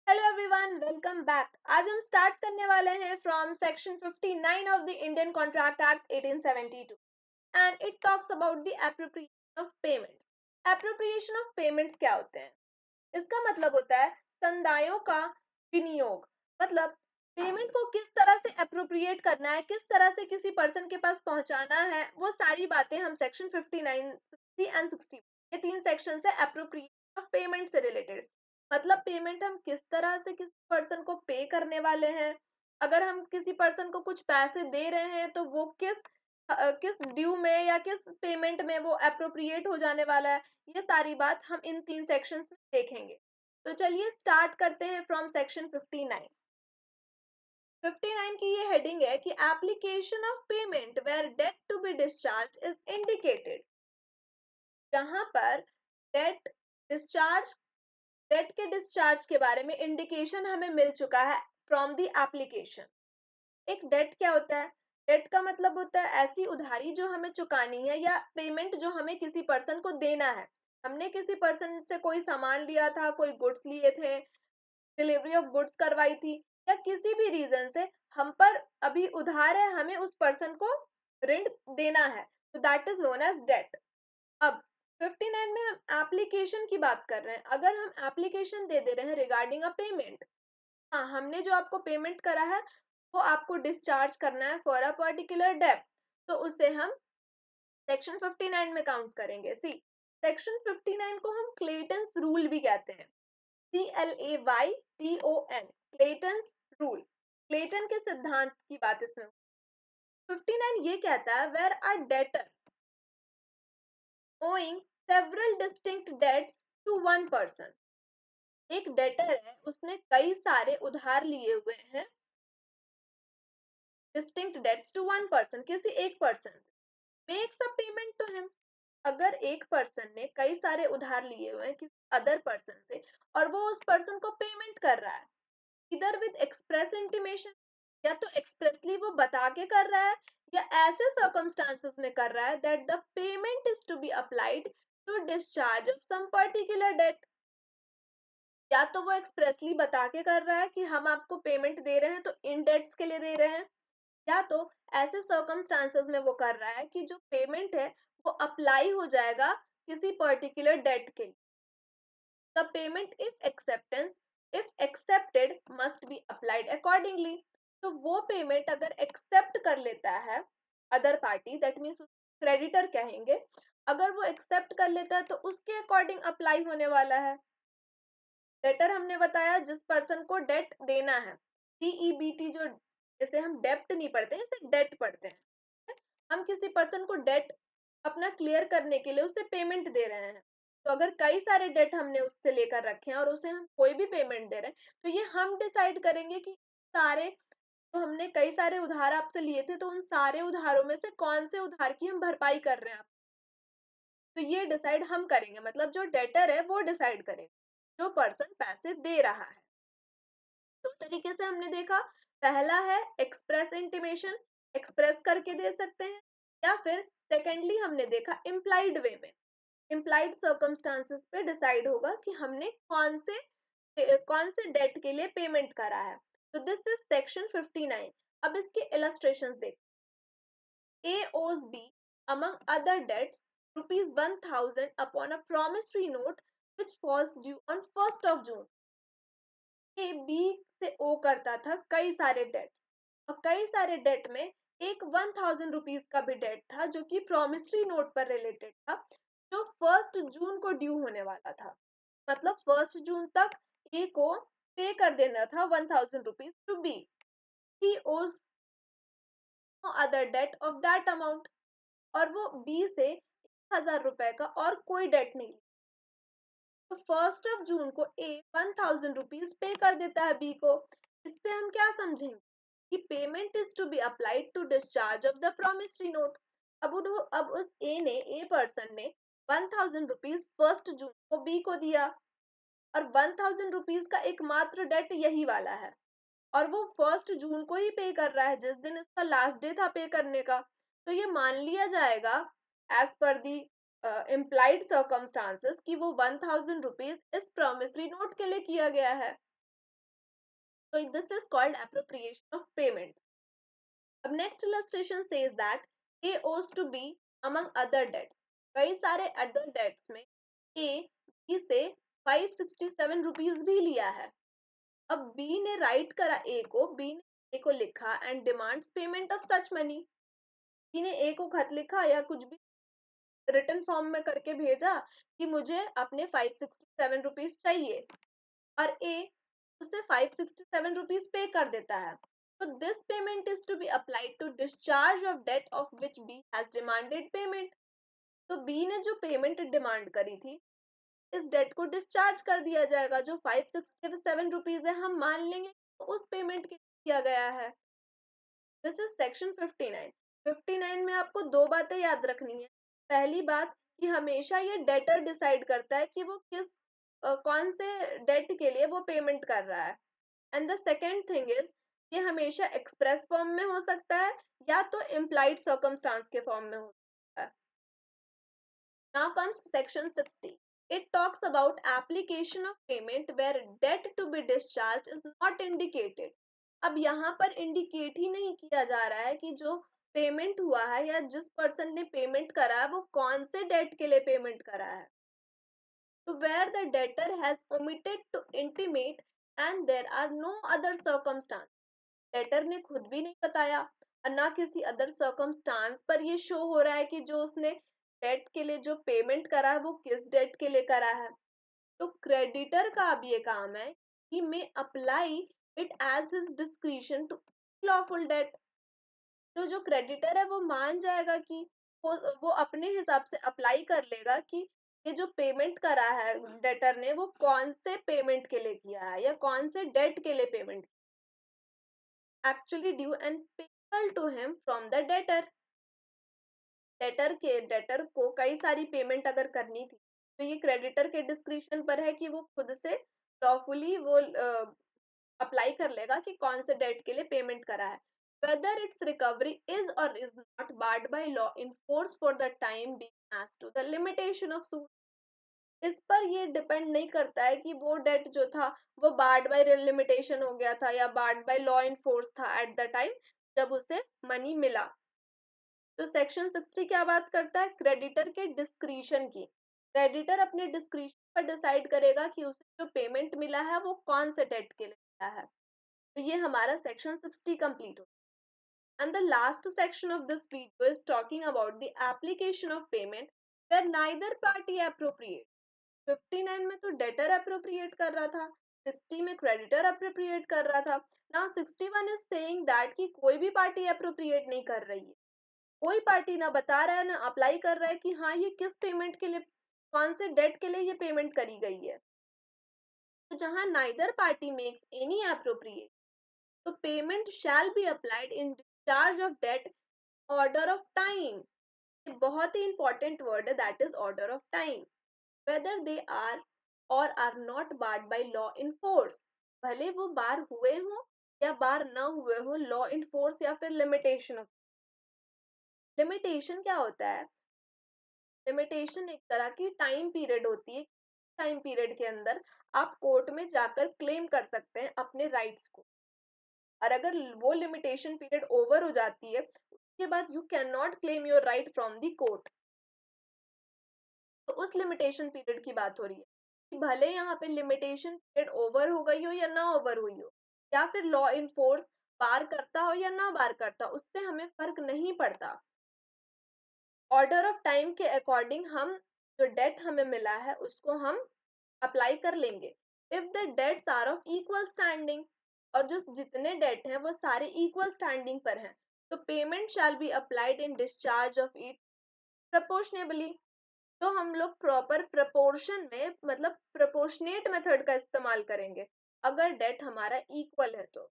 Hello everyone, welcome back. आज हम start करने वाले हैं from section 59 of the Indian contract act 1872 and it talks about the appropriation of payments. Appropriation of payments क्या होते हैं? इसका मतलब होता है संदायों का विनियोग। मतलब पेमेंट को किस तरह से अप्रोप्रिएट करना है, किस तरह से किसी पर्सन के पास पहुंचाना है, वो सारी बातें हम सेक्शन 59, 60 एंड 60 ये तीन सेक्शन से एप्रोप्रिएशन ऑफ पेमेंट से रिलेटेड। मतलब पेमेंट हम किस तरह से किसी पर्सन को पे करने वाले हैं। अगर हम किसी पर्सन को कुछ पैसे दे रहे हैं तो वो किस ड्यू में या किस पेमेंट में वो अप्रोप्रिएट हो जाने वाला है। ये सारी बात हम इन तीन सेक्शंस में देखेंगे। तो चलिए स्टार्ट करते हैं फ्रॉम सेक्शन 59। 59 की ये हेडिंग है कि application of payment where debt to be discharge is indicated. जहां पर डेट डिस्चार्ज डेट के डिस्चार्ज के बारे में इंडिकेशन हमें मिल चुका है फ्रॉम द एप्लीकेशन। एक डेट क्या होता है? डेट का मतलब होता है ऐसी उधारी जो हमें चुकानी है या पेमेंट जो हमें किसी पर्सन को देना है। हमने किसी पर्सन से कोई सामान लिया था, कोई गुड्स लिए थे, डिलीवरी ऑफ गुड्स करवाई थी, या किसी भी रीजन से हम पर अभी उधार है, हमें उस पर्सन को ऋण देना है, तो that is known as debt. अब 59 में हम एप्लीकेशन की बात कर रहे हैं। अगर हम एप्लीकेशन दे रहे हैं रिगार्डिंग अ पेमेंट, हाँ, हमने जो आपको पेमेंट करा है वो आपको डिस्चार्ज करना है फॉर अ पर्टिकुलर डेब्ट, तो उसे हम सेक्शन 59 में काउंट करेंगे। सी, सेक्शन 59 को हम क्लेटन्स रूल भी कहते हैं। CLAYTON, क्लेटन्स रूल, क्लेटन के सिद्धांत की बात इसमें। 59 ये कहता है where a debtor owing several distinct debts to one person। एक डेटर है, उसने कई सारे उधार लिए हुए हैं, distinct debts to one person, किसी एक पर्सन से, makes a payment to him। अगर एक पर्सन ने कई सारे उधार लिए हुए हैं किसी अदर पर्सन से और वो उस पर्सन को पेमेंट कर रहा है, इधर विद एक्सप्रेस इंटीमेशन, या तो एक्सप्रेसली वो बता के कर रहा है या ऐसे सर्कमस्टांसेस में कर रहा है that the payment is to be applied to discharge of some particular debt. या तो वो एक्सप्रेसली बता के कर रहा है कि हम आपको पेमेंट दे रहे हैं तो इन डेट्स के लिए दे रहे हैं, या तो ऐसे सर्कमस्टांसेस में वो कर रहा है कि जो पेमेंट है वो अप्लाई हो जाएगा किसी पर्टिकुलर डेट के लिए। The payment if accepted must be applied accordingly. तो वो पेमेंट अगर एक्सेप्ट कर लेता है other party, that means creditor कहेंगे, अगर वो एक्सेप्ट कर लेता है तो उसके अकॉर्डिंग अप्लाई होने वाला है। डेटर हमने बताया जिस पर्सन को डेट देना है, DEBT, जो जैसे हम डेप्ट नहीं पढ़ते हैं, इसे डेट पढ़ते हैं। हम किसी पर्सन को डेट अपना क्लियर करने के लिए उसे पेमेंट दे रहे हैं। तो अगर कई सारे डेट हमने उससे लेकर रखे हैं और उसे हम कोई भी पेमेंट दे रहे हैं, तो ये हम डिसाइड करेंगे कि सारे, तो हमने कई सारे उधार आपसे लिए थे, तो उन सारे उधारों में से कौन से उधार की हम भरपाई कर रहे हैं। तो ये डिसाइड हम करेंगे, मतलब जो डेटर है वो डिसाइड करेगा जो पर्सन पैसे दे रहा है। दो तरीके से हमने देखा, पहला है एक्सप्रेस इंटीमेशन, एक्सप्रेस करके दे सकते हैं, या फिर सेकेंडली हमने देखा इम्प्लाइड वे में, इम्प्लाइड सर्कमस्टांसेस पे डिसाइड होगा कि हमने कौन से डेट के लिए पेमेंट करा है। तो दिस इज सेक्शन 59। अब इसके इलस्ट्रेशंस देख। A owes B, among other debts, rupees 1000 upon a promissory note which falls due on 1st of June। A B से ओ करता था कई सारे डेट्स, और कई सारे डेट में एक 1000 रुपीज का भी डेट था जो कि प्रोमिसरी नोट पर रिलेटेड था, जो 1 जून को ड्यू होने वाला था। मतलब 1 जून तक ए को पे कर देना था 1000 rupees to be. He owes no other debt of that amount, और वो बी से 1000 रुपए का और कोई डेट नहीं। तो 1 जून को ए 1000 रुपीज पे कर देता है बी को। इससे हम क्या समझेंगे कि payment is to be applied to discharge of the promissory note. अब उस ए पर्सन ने 1000 रुपीज 1 जून को बी को दिया, और 1000 रुपीज का एकमात्र डेट यही वाला है, और वो 1 जून को ही पे कर रहा है जिस दिन इसका लास्ट डे था पे करने का। तो ये मान लिया जाएगा एज पर दी इम्प्लाइड सर्कमस्टांसेस कि वो 1000 रुपीज इस प्रोमिसरी नोट के लिए किया गया है। So this is called appropriation of payments. अब next illustration says that A owes to B among other debts. कई सारे other debts में A B से 567 रुपीज भी लिया है. अब B ने राइट करा A को, B ने A को लिखा and demands payment of such money. B ने A को खत लिखा या कुछ भी रिटर्न फॉर्म में करके भेजा कि मुझे अपने 567 रुपीज चाहिए और A उसे 567 रुपीज पे कर देता है. So this payment is to be applied to discharge of debt of which B has demanded payment. तो B ने जो पेमेंट डिमांड करी थी इस डेट को डिस्चार्ज कर दिया जाएगा. जो 567 रुपीज है हम मान लेंगे तो उस पेमेंट के लिए किया गया है. This is section 59. 59 में आपको दो बातें याद रखनी है. पहली बात कि हमेशा ये डेटर डिसाइड करता है कि वो किस कौन से डेट के लिए वो पेमेंट कर रहा है. And the second thing is ये हमेशा एक्सप्रेस फॉर्म में हो सकता है या तो इम्प्लाइड सर्कमस्टांस के फॉर्म में हो सकता है. Now comes section 60. It talks about application of payment where debt to be discharged is not indicated. अब यहाँ पर इंडिकेट ही नहीं किया जा रहा है कि जो पेमेंट हुआ है या जिस पर्सन ने पेमेंट करा है वो कौन से डेट के लिए पेमेंट करा है. तो where the debtor has omitted to intimate and there are no other circumstances. Debtor ने खुद भी नहीं बताया और ना किसी अदर सर्कमस्टांस पर ये शो हो रहा है कि जो उसने डेट के लिए जो पेमेंट करा है वो किस डेट के लिए करा है. तो क्रेडिटर का अब ये काम है कि may apply it as his discretion to lawful debt. तो जो क्रेडिटर है वो मान जाएगा कि वो अपने हिसाब से अप्लाई कर लेगा कि ये जो पेमेंट करा है डेटर ने वो कौन से पेमेंट के लिए किया है या कौन से डेट के लिए payment actually due and payable to him from the debtor. Debtor को कई सारी पेमेंट अगर करनी थी तो ये क्रेडिटर के डिस्क्रिप्शन पर है कि वो खुद से लॉफुली वो अप्लाई कर लेगा कि कौन से डेट के लिए पेमेंट करा है. whether its recovery is or is not barred by law in force for the time being as to the limitation of suit. इस पर ये डिपेंड नहीं करता है कि वो डेट जो था वो बार्ड बाय लिमिटेशन हो गया था या barred by law in force था एट द टाइम जब उसे मनी मिला. तो सेक्शन 60 क्या बात करता है क्रेडिटर के डिस्क्रिशन की. क्रेडिटर अपने डिस्क्रिशन पर डिसाइड करेगा कि उसे जो पेमेंट मिला है वो कौन से डेट के लिए मिला है. तो ये हमारा सेक्शन 60 कंप्लीट हो. And the last section of this video is talking about the application of payment where neither party appropriate. 59 में तो डेटर अप्रोप्रिएट कर रहा था, 60 में क्रेडिटर अप्रोप्रिएट कर रहा था. नाउ 61 इज सेइंग दैट कि कोई भी पार्टी अप्रोप्रिएट नहीं कर रही है. कोई पार्टी ना बता रहा है ना अप्लाई कर रहा है कि हाँ ये किस पेमेंट के लिए कौन से डेट के लिए ये पेमेंट करी गई है. तो जहां neither party makes any appropriate तो payment shall be applied in discharge of debt order of time. बहुत ही इंपॉर्टेंट वर्ड है that is order of time. whether they are or are not barred by law in force. भले वो बार हुए हो या बार न हुए हो लॉ इन फोर्स या फिर लिमिटेशन. लिमिटेशन क्या होता है. लिमिटेशन एक तरह की टाइम पीरियड होती है. टाइम पीरियड के अंदर आप कोर्ट में जाकर क्लेम कर सकते हैं अपने राइट्स को और अगर वो लिमिटेशन पीरियड ओवर हो जाती है उसके बाद you can not claim your right from the court. तो उस लिमिटेशन पीरियड की बात हो रही है कि भले यहाँ पे लिमिटेशन पीरियड ओवर हो गई हो या ना ओवर हुई हो या फिर लॉ इन फोर्स बार करता हो या ना बार करता उससे हमें फर्क नहीं पड़ता. ऑर्डर ऑफ टाइम के अकॉर्डिंग हम जो डेट हमें मिला है उसको हम अप्लाई कर लेंगे if the debts are of equal standing. और जो जितने डेट हैं वो सारे इक्वल स्टैंडिंग पर हैं तो payment shall be applied in discharge of it proportionably. तो हम लोग प्रॉपर प्रपोर्शन में मतलब प्रपोर्शनेट मेथड का इस्तेमाल करेंगे अगर डेट हमारा इक्वल है. तो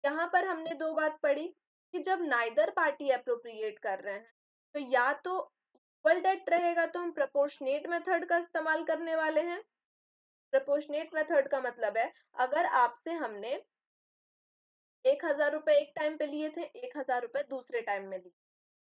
यहाँ पर हमने दो बात पढ़ी कि जब नाइदर पार्टी अप्रोप्रिएट कर रहे हैं तो या तो इक्वल डेट रहेगा तो हम प्रपोर्शनेट मेथड का इस्तेमाल करने वाले हैं. प्रपोर्शनेट मेथड का मतलब है अगर आपसे हमने 1,000 रुपए एक टाइम पे लिए थे 1,000 रुपए दूसरे टाइम में लिए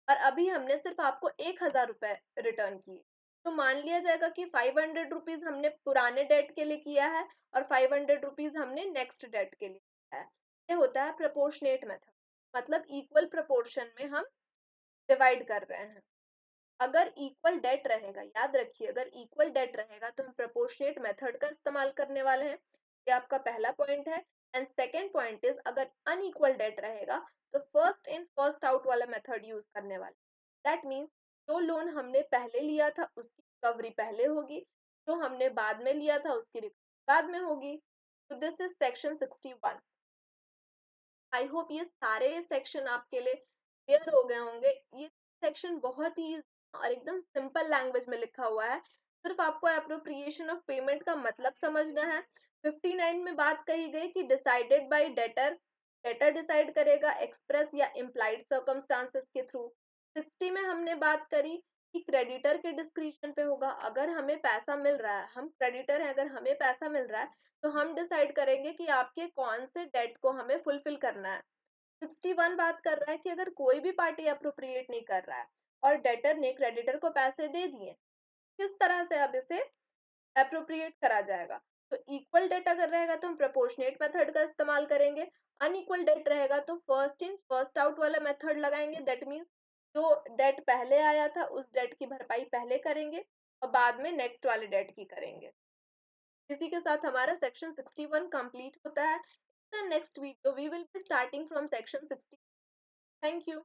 और अभी हमने सिर्फ आपको 1,000 रुपए रिटर्न किए तो मान लिया जाएगा कि 500 रुपीज हमने पुराने डेट के लिए किया है और 500 रुपीज हमने नेक्स्ट डेट के लिए. है, ये होता है प्रोपोर्शनेट मेथड, मतलब इक्वल प्रोपोर्शन में हम डिवाइड कर रहे हैं। अगर इक्वल डेट रहेगा, याद रखिए, अगर इक्वल डेट रहेगा तो हम प्रोपोर्शनेट मेथड का इस्तेमाल करने वाले हैं। ये आपका पहला पॉइंट है। एंड सेकेंड पॉइंट इज, अगर अनइक्वल डेट रहेगा तो फर्स्ट इन फर्स्ट आउट वाला मेथड यूज करने वाले। दैट मीन्स जो लोन हमने पहले लिया था उसकी रिकवरी पहले होगी, जो हमने बाद में लिया था उसकी रिकवरी बाद में होगी। तो this is section 61। I hope ये सारे सेक्शन आपके लिए क्लियर हो गए होंगे। ये सेक्शन बहुत ही और एकदम सिंपल लैंग्वेज में लिखा हुआ है, सिर्फ आपको अप्रोप्रिएशन ऑफ पेमेंट का मतलब समझना है। 59 में बात कही गई कि decided by debtor, debtor decide करेगा एक्सप्रेस या इम्प्लाइड सर्कमस्टांसेस के थ्रू। 60 में हमने बात करी कि क्रेडिटर के डिस्क्रिप्शन पे होगा, अगर हमें पैसा मिल रहा है, हम क्रेडिटर हैं, अगर हमें पैसा मिल रहा है तो हम डिसाइड करेंगे कि आपके कौन से डेट को हमें फुलफिल करना है। 61 बात कर रहा है कि अगर कोई भी पार्टी अप्रोप्रिएट नहीं कर रहा है और डेटर ने क्रेडिटर को पैसे दे दिए, किस तरह से अब इसे अप्रोप्रिएट करा जाएगा। तो इक्वल डेट अगर रहेगा तो हम प्रोपोर्शनेट मेथड का इस्तेमाल करेंगे। अनइक्वल डेट रहेगा तो फर्स्ट इन फर्स्ट आउट वाला मेथड लगाएंगे। दैट मीन्स जो डेट पहले आया था उस डेट की भरपाई पहले करेंगे और बाद में नेक्स्ट वाले डेट की करेंगे। इसी के साथ हमारा सेक्शन 61 कंप्लीट होता है। In the next video we will be starting from section 60. Thank you.